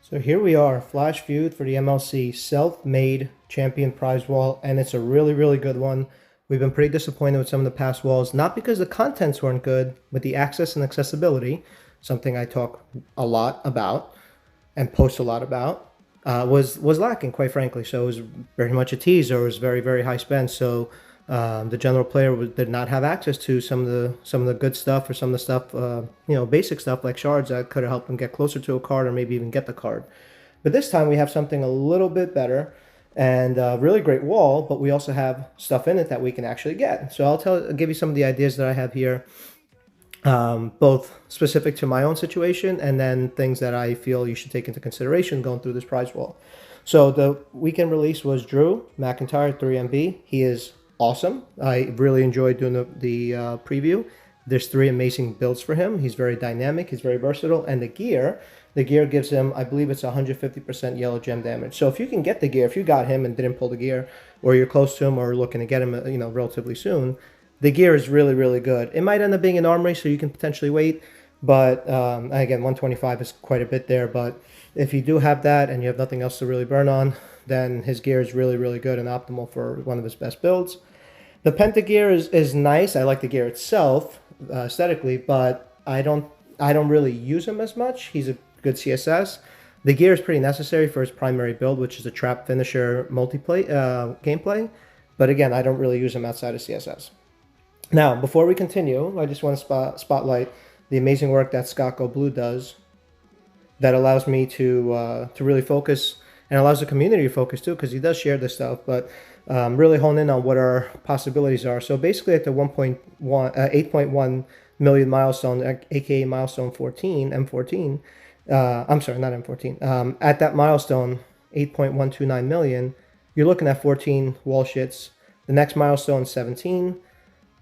So here we are, flash viewed for the MLC self-made champion prize wall, and it's a really, really good one. We've been pretty disappointed with some of the past walls, not because the contents weren't good, but the access and accessibility, something I talk a lot about and post a lot about, was lacking, quite frankly. So it was very much a tease, or it was very, very high spend. So the general player did not have access to some of the good stuff, or some of the stuff, basic stuff like shards that could have helped them get closer to a card or maybe even get the card. But this time we have something a little bit better and a really great wall, but we also have stuff in it that we can actually get. So I'll give you some of the ideas that I have here, both specific to my own situation and then things that I feel you should take into consideration going through this prize wall. So the weekend release was Drew McIntyre 3MB. He is awesome. I really enjoyed doing the preview. There's 3 amazing builds for him. He's very dynamic. He's very versatile. And the gear gives him, I believe it's 150% yellow gem damage. So if you can get the gear, if you got him and didn't pull the gear, or you're close to him or looking to get him, relatively soon, the gear is really, really good. It might end up being an armory, so you can potentially wait. But again, 125 is quite a bit there. But if you do have that and you have nothing else to really burn on, then his gear is really, really good and optimal for one of his best builds. The Penta gear is nice. I like the gear itself aesthetically, but I don't really use him as much. He's a good CSS. The gear is pretty necessary for his primary build, which is a trap finisher multiplayer gameplay. But again, I don't really use him outside of CSS. Now, before we continue, I just want to spotlight the amazing work that Scott Go Blue does that allows me to really focus, and allows the community to focus too, because he does share this stuff, but really hone in on what our possibilities are. So basically at the 8.1 million milestone, aka milestone 14, M14, I'm sorry, not M14, at that milestone, 8.129 million, you're looking at 14 wall shits. The next milestone, 17,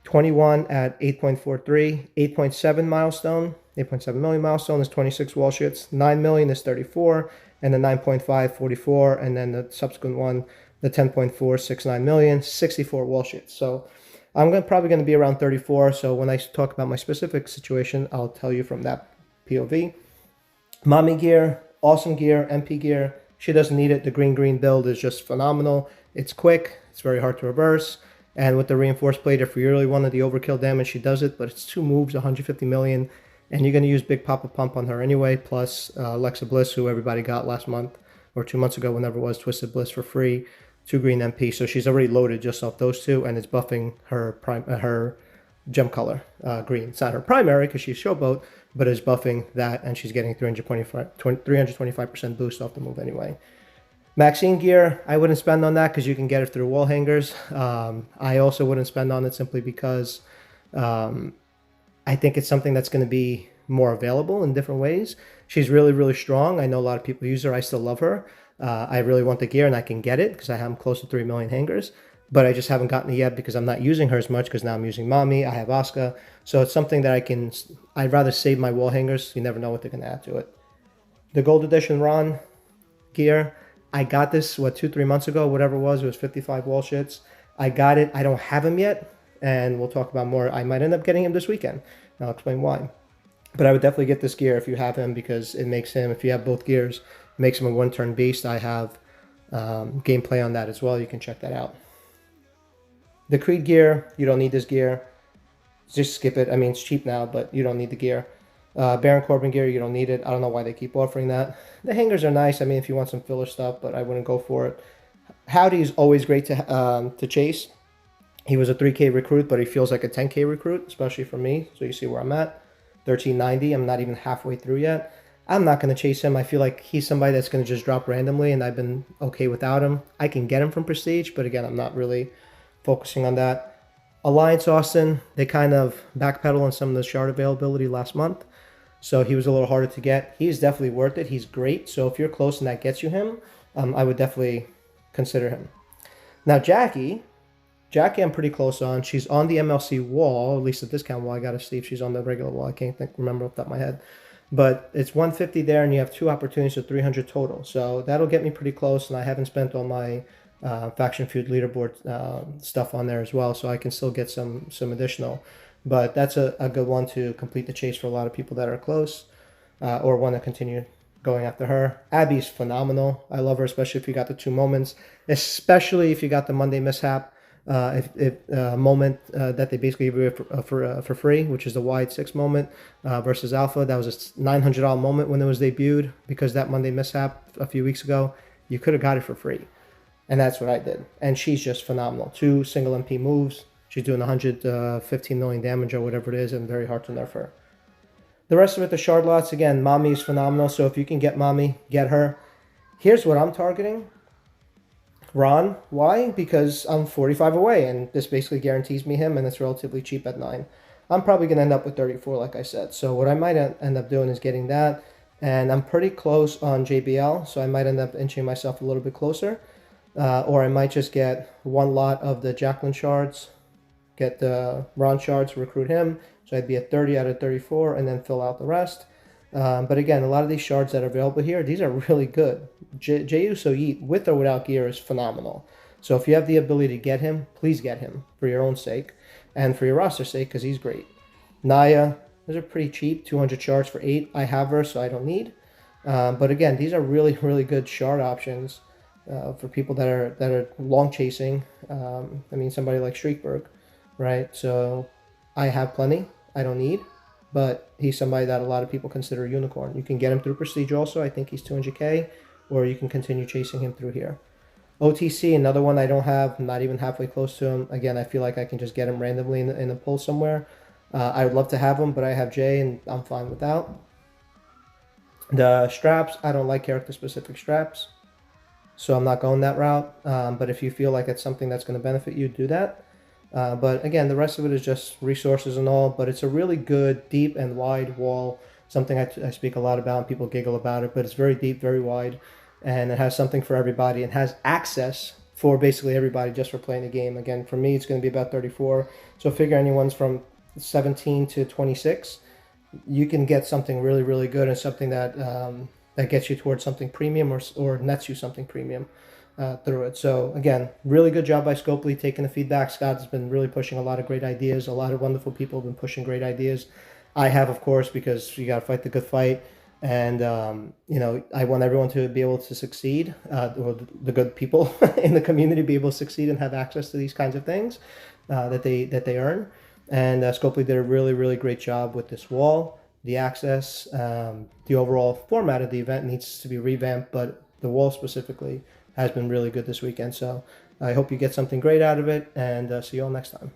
21 at 8.43, 8.7 milestone, 8.7 million milestone is 26 wall shits, 9 million is 34, and the 9.5, 44, and then the subsequent one, the 10.469 million, 64 wall shits. So I'm probably going to be around 34. So when I talk about my specific situation, I'll tell you from that POV. Mommy gear, awesome gear, MP gear. She doesn't need it. The green build is just phenomenal. It's quick. It's very hard to reverse. And with the reinforced plate, if you really wanted the overkill damage, she does it. But it's 2 moves, 150 million. And you're going to use Big Papa Pump on her anyway, plus Alexa Bliss, who everybody got last month or 2 months ago, whenever it was, Twisted Bliss for free. 2 green MP. So she's already loaded just off those 2, and it's buffing her gem color, green. It's not her primary because she's Showboat, but it's buffing that, and she's getting 325% boost off the move anyway. Maxine gear, I wouldn't spend on that because you can get it through wall hangers. I also wouldn't spend on it simply because I think it's something that's going to be more available in different ways. She's really, really strong. I know a lot of people use her. I still love her. I really want the gear, and I can get it because I have close to 3 million hangers, but I just haven't gotten it yet because I'm not using her as much, because now I'm using Mommy. I have Asuka. So it's something that I'd rather save my wall hangers. You never know what they're going to add to it. The Gold Edition Ron gear, I got this, 2-3 months ago, whatever it was 55 wall shits. I got it. I don't have him yet, and we'll talk about more. I might end up getting him this weekend. I'll explain why. But I would definitely get this gear if you have him, because it makes him, if you have both gears, it makes him a 1-turn beast. I have gameplay on that as well. You can check that out. The Creed gear, you don't need this gear. Just skip it. I mean, it's cheap now, but you don't need the gear. Baron Corbin gear, you don't need it. I don't know why they keep offering that. The hangers are nice. I mean, if you want some filler stuff, but I wouldn't go for it. Howdy is always great to chase. He was a 3K recruit, but he feels like a 10K recruit, especially for me. So you see where I'm at. 1390. I'm not even halfway through yet. I'm not going to chase him. I feel like he's somebody that's going to just drop randomly, and I've been okay without him. I can get him from Prestige, but again, I'm not really focusing on that. Alliance Austin, they kind of backpedal on some of the shard availability last month, so he was a little harder to get. He's definitely worth it. He's great. So if you're close and that gets you him, I would definitely consider him. Now Jackie, I'm pretty close on. She's on the MLC wall, at least the discount wall. I got to see if she's on the regular wall. I can't remember off the top of my head. But it's 150 there, and you have 2 opportunities of 300 total. So that'll get me pretty close, and I haven't spent all my Faction Feud leaderboard stuff on there as well, so I can still get some additional. But that's a good one to complete the chase for a lot of people that are close or want to continue going after her. Abby's phenomenal. I love her, especially if you got the 2 moments, especially if you got the Monday mishap. If moment that they basically give you for free, which is the wide 6 moment versus Alpha. That was a $900 moment when it was debuted, because that Monday mishap a few weeks ago, you could have got it for free. And that's what I did. And she's just phenomenal. 2 single MP moves. She's doing 115 million damage or whatever it is, and very hard to nerf her. The rest of it, the shard lots, again, Mommy is phenomenal. So if you can get Mommy, get her. Here's what I'm targeting. Ron. Why? Because I'm 45 away, and this basically guarantees me him, and it's relatively cheap at 9. I'm probably going to end up with 34, like I said. So what I might end up doing is getting that. And I'm pretty close on JBL, so I might end up inching myself a little bit closer. Or I might just get 1 lot of the Jacqueline shards, get the Ron shards, recruit him. So I'd be at 30 out of 34, and then fill out the rest. But again, a lot of these shards that are available here, these are really good. J-Uso Yeet, with or without gear, is phenomenal. So if you have the ability to get him, please get him for your own sake and for your roster's sake, because he's great. Naya, those are pretty cheap, 200 shards for 8. I have her, so I don't need. But again, these are really, really good shard options for people that are long chasing. I mean, somebody like Streakberg, right? So I have plenty. I don't need. But he's somebody that a lot of people consider a unicorn. You can get him through Prestige also. I think he's 200k. Or you can continue chasing him through here. OTC, another one I don't have. I'm not even halfway close to him. Again, I feel like I can just get him randomly in a pull somewhere. I would love to have him, but I have Jay, and I'm fine without. The straps, I don't like character-specific straps. So I'm not going that route. But if you feel like it's something that's going to benefit you, do that. But again, the rest of it is just resources and all, but it's a really good, deep and wide wall, something I speak a lot about, and people giggle about it, but it's very deep, very wide, and it has something for everybody, and has access for basically everybody just for playing the game. Again, for me, it's going to be about 34, so figure anyone's from 17 to 26, you can get something really, really good, and something that that gets you towards something premium, or nets you something premium. Through it. So again, really good job by Scopely taking the feedback. Scott has been really pushing a lot of great ideas. A lot of wonderful people have been pushing great ideas. I have, of course, because you got to fight the good fight. And, I want everyone to be able to succeed, or the good people in the community be able to succeed and have access to these kinds of things that they earn. And Scopely did a really, really great job with this wall, the access, the overall format of the event needs to be revamped, but the wall specifically has been really good this weekend. So I hope you get something great out of it, and see you all next time.